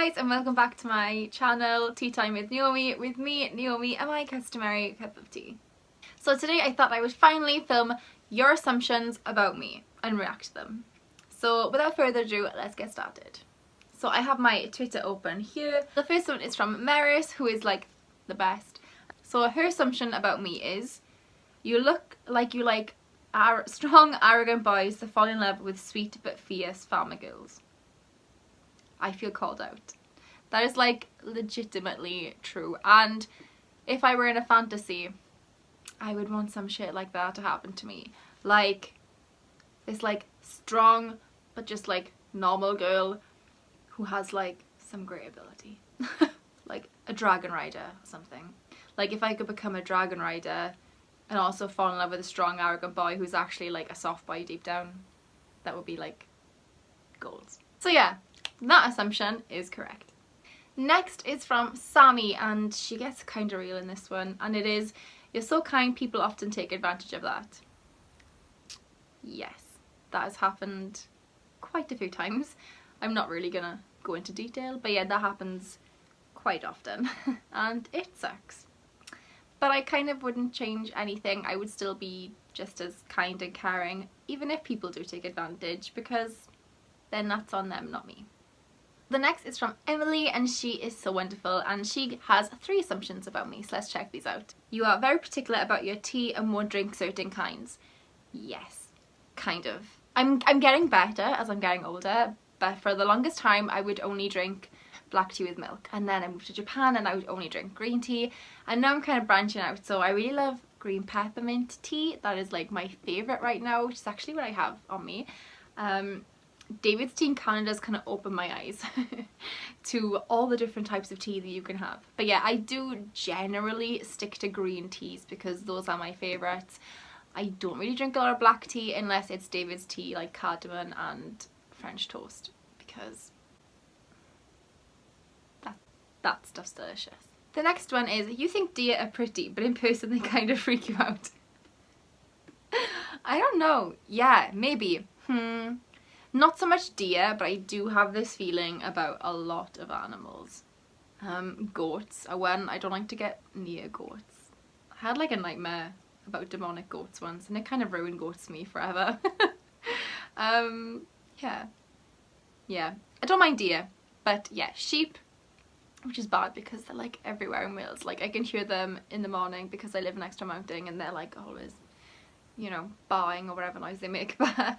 guys, and welcome back to my channel, Tea Time with Naomi, with me, Naomi, and my customary cup of tea. So today I thought I would finally film your assumptions about me and react to them. So without further ado, let's get started. So I have my Twitter open here. The first one is from Maris, who is like the best. So her assumption about me is, you look like you like strong, arrogant boys that fall in love with sweet but fierce farmer girls. I feel called out. That is like legitimately true, and if I were in a fantasy I would want some shit like that to happen to me. Like this like strong but just like normal girl who has like some great ability. Like a dragon rider or something. Like if I could become a dragon rider and also fall in love with a strong arrogant boy who's actually like a soft boy deep down, that would be like goals. So yeah, that assumption is correct. Next is from Sammy, and she gets kind of real in this one, and it is, you're so kind, people often take advantage of that. Yes, that has happened quite a few times. I'm not really gonna go into detail, but yeah, that happens quite often and it sucks. But I kind of wouldn't change anything. I would still be just as kind and caring even if people do take advantage, because then that's on them, not me. The next is from Emily, and she is so wonderful, and she has 3 assumptions about me, so let's check these out. You are very particular about your tea and won't drink certain kinds. Yes, kind of. I'm getting better as I'm getting older, but for the longest time I would only drink black tea with milk, and then I moved to Japan and I would only drink green tea, and now I'm kind of branching out. So I really love green peppermint tea. That is like my favourite right now, which is actually what I have on me. David's tea in Canada has kind of opened my eyes to all the different types of tea that you can have. But yeah, I do generally stick to green teas because those are my favourites. I don't really drink a lot of black tea unless it's David's tea, like cardamom and French toast, because that stuff's delicious. The next one is, you think deer are pretty, but in person they kind of freak you out. I don't know. Yeah, maybe. Not so much deer, but I do have this feeling about a lot of animals. Goats are one. I don't like to get near goats. I had like a nightmare about demonic goats once, and it kind of ruined goats for me forever. Yeah. I don't mind deer, but yeah, sheep, which is bad because they're like everywhere in Wales. Like I can hear them in the morning because I live next to a mountain, and they're like always, you know, baaing or whatever noise they make. But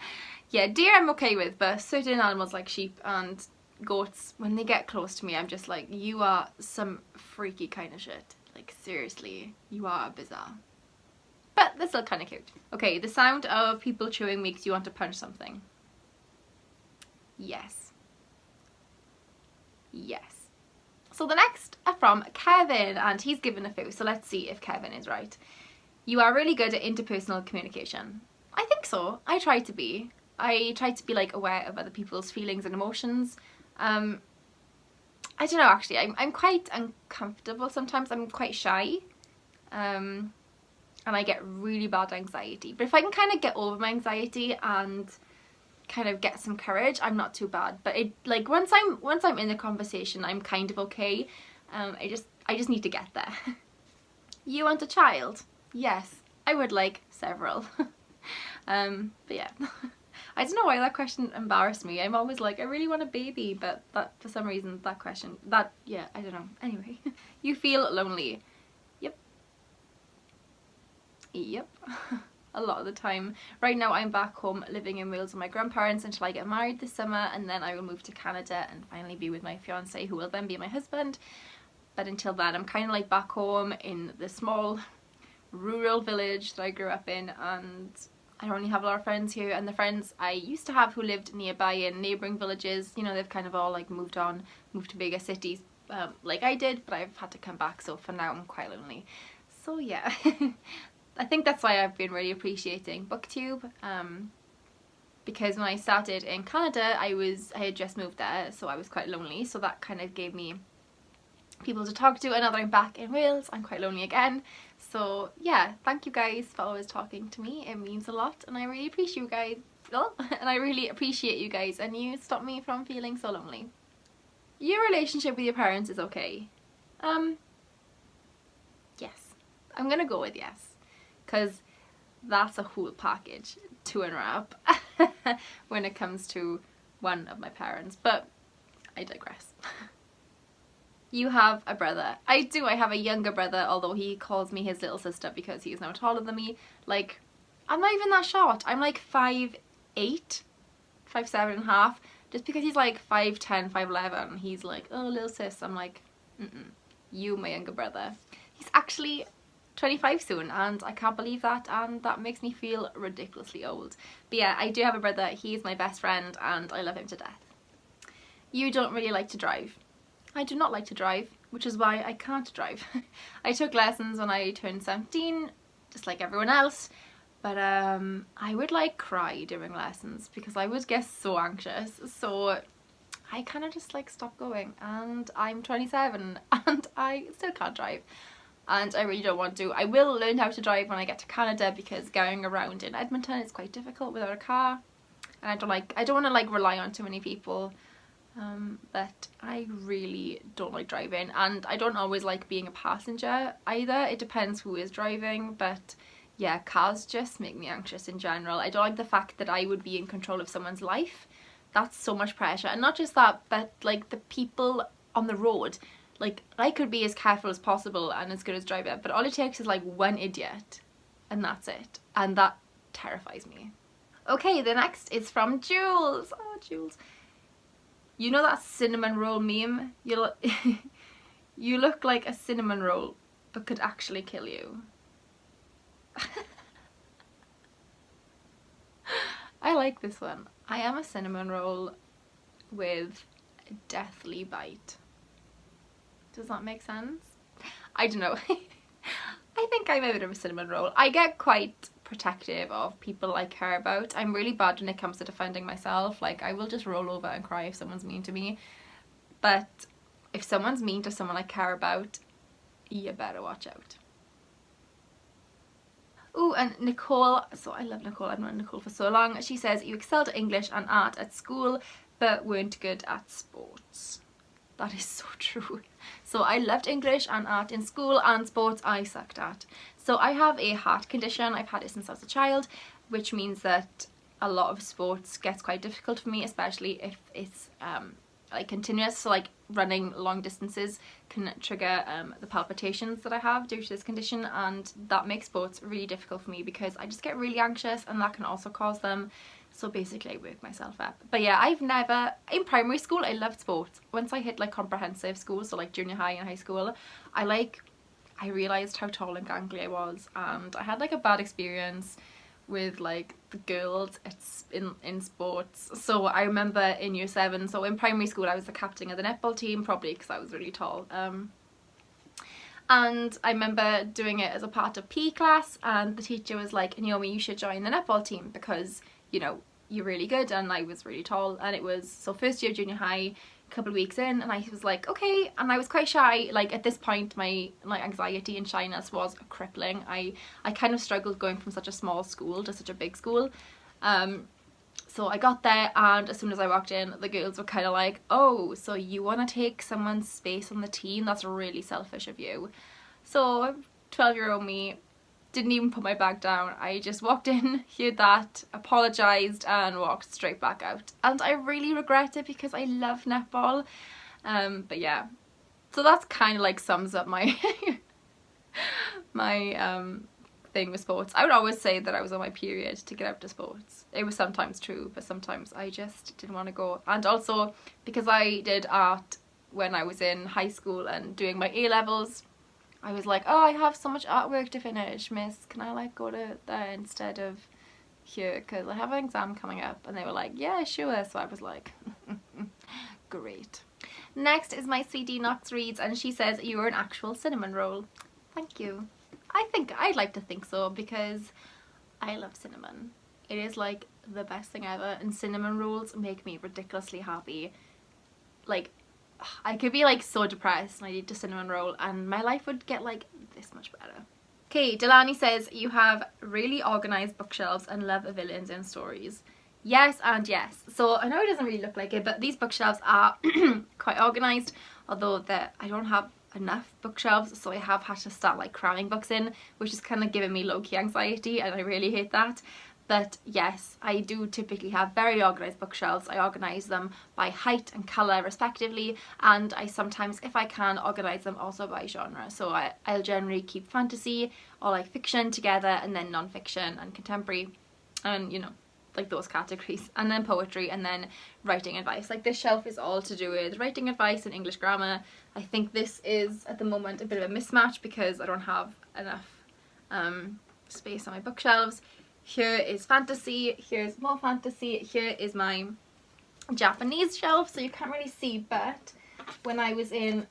yeah, deer I'm okay with, but certain animals like sheep and goats, when they get close to me, I'm just like, you are some freaky kind of shit. Like seriously, you are bizarre. But they're still kind of cute. Okay, the sound of people chewing makes you want to punch something. Yes. Yes. So the next are from Kevin, and he's given a few, so let's see if Kevin is right. You are really good at interpersonal communication. I think so. I try to be. I try to be like aware of other people's feelings and emotions. I don't know, actually. I'm quite uncomfortable sometimes. I'm quite shy. And I get really bad anxiety. But if I can kind of get over my anxiety and kind of get some courage, I'm not too bad. But it like once I'm in the conversation, I'm kind of okay. I just need to get there. You want a child? Yes, I would like several. But yeah, I don't know why that question embarrassed me. I'm always like, I really want a baby, but that for some reason that question, yeah, I don't know. Anyway, you feel lonely. Yep. A lot of the time. Right now I'm back home living in Wales with my grandparents until I get married this summer, and then I will move to Canada and finally be with my fiance, who will then be my husband. But until then I'm kind of like back home in the small rural village that I grew up in, and I don't really have a lot of friends here, and the friends I used to have who lived nearby in neighbouring villages, you know, they've kind of all like moved to bigger cities like I did, but I've had to come back, so for now I'm quite lonely. So yeah. I think that's why I've been really appreciating BookTube, because when I started in Canada I had just moved there, so I was quite lonely, so that kind of gave me people to talk to, and now that I'm back in Wales I'm quite lonely again. So yeah, thank you guys for always talking to me. It means a lot, and I really appreciate you guys. And I really appreciate you guys, and you stop me from feeling so lonely. your relationship with your parents is okay? Yes. I'm gonna go with yes, because that's a whole package to unwrap when it comes to one of my parents, but I digress. You have a brother. I do. I have a younger brother, although he calls me his little sister because he's now taller than me. Like, I'm not even that short. I'm like 5'8", 5'7.5". Just because he's like 5'10", 5'11", he's like, oh, little sis. I'm like, you, my younger brother. He's actually 25 soon, and I can't believe that, and that makes me feel ridiculously old. But yeah, I do have a brother. He's my best friend, and I love him to death. You don't really like to drive. I do not like to drive, which is why I can't drive. I took lessons when I turned 17, just like everyone else. But I would like cry during lessons because I would get so anxious. So I kind of just like stopped going, and I'm 27 and I still can't drive. And I really don't want to. I will learn how to drive when I get to Canada because going around in Edmonton is quite difficult without a car. And I don't want to like rely on too many people. But I really don't like driving, and I don't always like being a passenger either. It depends who is driving, but yeah, cars just make me anxious in general. I don't like the fact that I would be in control of someone's life. That's so much pressure. And not just that, but like the people on the road. Like, I could be as careful as possible and as good as driver, but all it takes is like one idiot and that's it. And that terrifies me. Okay, the next is from Jules. Oh, Jules. You know that cinnamon roll meme? You look like a cinnamon roll, but could actually kill you. I like this one. I am a cinnamon roll with a deathly bite. Does that make sense? I don't know. I think I'm a bit of a cinnamon roll. I get quite protective of people I care about. I'm really bad when it comes to defending myself. Like, I will just roll over and cry if someone's mean to me. But if someone's mean to someone I care about, you better watch out. Ooh, and Nicole, so I love Nicole, I've known Nicole for so long. She says, you excelled at English and art at school, but weren't good at sports. That is so true. So I loved English and art in school, and sports I sucked at. So I have a heart condition. I've had it since I was a child, which means that a lot of sports gets quite difficult for me, especially if it's like continuous. So like running long distances can trigger the palpitations that I have due to this condition, and that makes sports really difficult for me because I just get really anxious, and that can also cause them. So basically I work myself up. But yeah, I've never, in primary school I loved sports. Once I hit like comprehensive school, so like junior high and high school, I realised how tall and gangly I was, and I had like a bad experience with like the girls in sports. So I remember in year 7, so in primary school I was the captain of the netball team, probably because I was really tall. And I remember doing it as a part of PE class, and the teacher was like, Naomi, you should join the netball team because, you know, you're really good. And I was really tall, and it was, so first year junior high, a couple of weeks in, and I was like, okay. And I was quite shy. Like at this point my anxiety and shyness was crippling. I kind of struggled going from such a small school to such a big school. So I got there, and as soon as I walked in, the girls were kind of like, oh, so you want to take someone's space on the team? That's really selfish of you. So 12-year-old me didn't even put my bag down. I just walked in, heard that, apologised, and walked straight back out. And I really regret it because I love netball. But yeah, so that's kind of like sums up my thing with sports. I would always say that I was on my period to get out to sports. It was sometimes true, but sometimes I just didn't want to go. And also because I did art when I was in high school and doing my A-levels, I was like, oh, I have so much artwork to finish, miss, can I like go to there instead of here because I have an exam coming up? And they were like, yeah, sure. So I was like, great. Next is my CD Knox Reads, and she says, you're an actual cinnamon roll. Thank you. I think I'd like to think so because I love cinnamon. It is like the best thing ever, and cinnamon rolls make me ridiculously happy. Like, I could be like so depressed and I eat a cinnamon roll and my life would get like this much better. Okay, Delaney says, you have really organised bookshelves and love villains in stories. Yes and yes. So I know it doesn't really look like it, but these bookshelves are quite organised, although I don't have enough bookshelves, so I have had to start like cramming books in, which is kind of giving me low-key anxiety, and I really hate that. But yes, I do typically have very organised bookshelves. I organise them by height and colour respectively, and I sometimes, if I can, organise them also by genre. So I'll generally keep fantasy or like fiction together, and then non-fiction and contemporary, and you know, like those categories, and then poetry, and then writing advice. Like this shelf is all to do with writing advice and English grammar. I think this is at the moment a bit of a mismatch because I don't have enough space on my bookshelves. Here is fantasy, here's more fantasy, here is my Japanese shelf, so you can't really see, but when I was in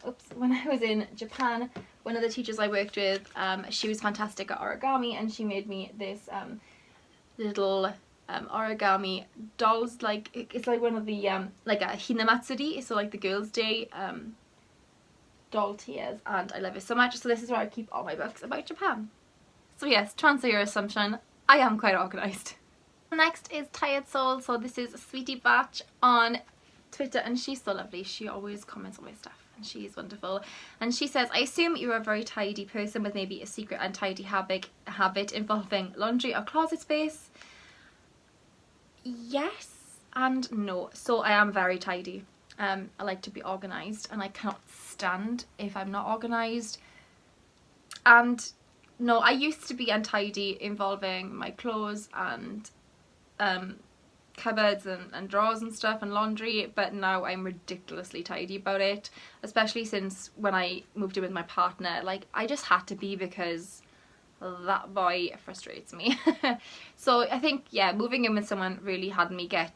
Japan, one of the teachers I worked with, she was fantastic at origami, and she made me this little origami dolls. Like it's like one of the like a hinamatsuri, so like the girls' day doll tiers, and I love it so much. So this is where I keep all my books about Japan. So yes, to answer your assumption, I am quite organised. Next is Tired Soul. So this is Sweetie Batch on Twitter, and she's so lovely. She always comments on my stuff and she's wonderful. And she says, I assume you're a very tidy person with maybe a secret untidy habit involving laundry or closet space. Yes and no. So I am very tidy. I like to be organised, and I cannot stand if I'm not organised. And no, I used to be untidy involving my clothes and cupboards and drawers and stuff and laundry, but now I'm ridiculously tidy about it, especially since when I moved in with my partner. Like I just had to be, because that boy frustrates me. So I think, yeah, moving in with someone really had me get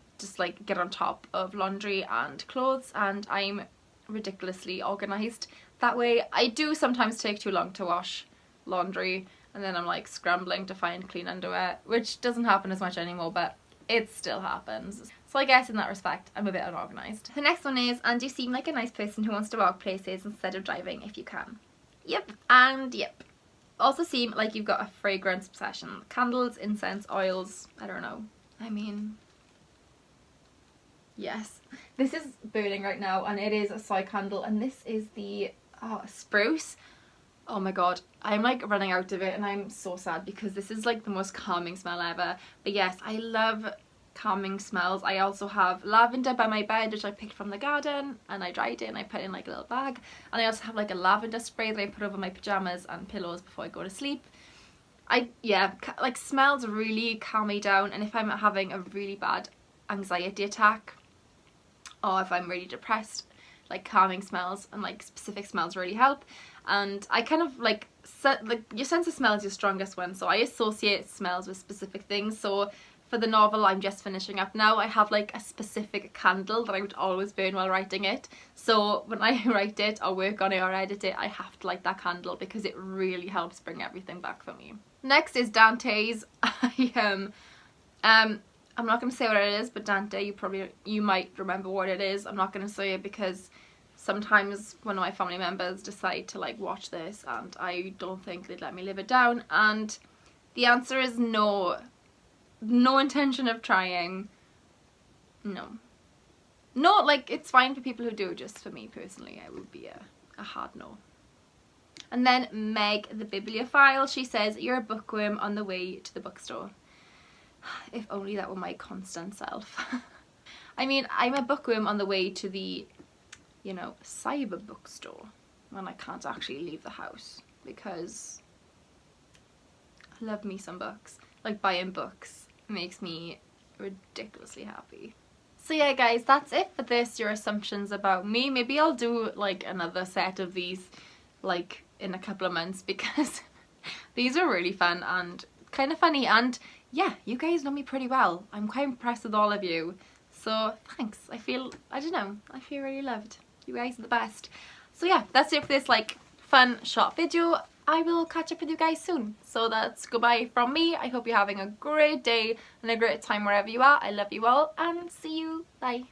on top of laundry and clothes, and I'm ridiculously organised that way. I do sometimes take too long to wash laundry, and then I'm like scrambling to find clean underwear, which doesn't happen as much anymore, but it still happens. So I guess in that respect I'm a bit unorganised. The next one is, and you seem like a nice person who wants to walk places instead of driving if you can. Yep and yep. Also seem like you've got a fragrance obsession. Candles, incense, oils, I don't know. I mean, yes. This is burning right now, and it is a soy candle, and this is the spruce. Oh my god, I'm like running out of it, and I'm so sad because this is like the most calming smell ever. But yes, I love calming smells. I also have lavender by my bed, which I picked from the garden, and I dried it and I put it in like a little bag. And I also have like a lavender spray that I put over my pyjamas and pillows before I go to sleep. Like smells really calm me down, and if I'm having a really bad anxiety attack, or if I'm really depressed, like calming smells and like specific smells really help. And I kind of like your sense of smell is your strongest one, so I associate smells with specific things. So for the novel I'm just finishing up now, I have like a specific candle that I would always burn while writing it. So when I write it or work on it or edit it, I have to light that candle because it really helps bring everything back for me. Next is Dante's. I'm not going to say what it is, but Dante, you might remember what it is. I'm not going to say it because sometimes one of my family members decide to like watch this, and I don't think they'd let me live it down. And the answer is no. No intention of trying. No. No, like it's fine for people who do, just for me personally it would be a hard no. And then Meg the bibliophile, she says, you're a bookworm on the way to the bookstore. If only that were my constant self. I mean, I'm a bookworm on the way to the, you know, cyber bookstore when I can't actually leave the house, because I love me some books. Like buying books makes me ridiculously happy. So yeah guys, that's it for this, your assumptions about me. Maybe I'll do like another set of these like in a couple of months, because these are really fun and kind of funny, and yeah, you guys know me pretty well. I'm quite impressed with all of you, so thanks. I feel really loved. You guys are the best. So yeah, that's it for this like fun short video. I will catch up with you guys soon. So that's goodbye from me. I hope you're having a great day and a great time wherever you are. I love you all, and see you. Bye.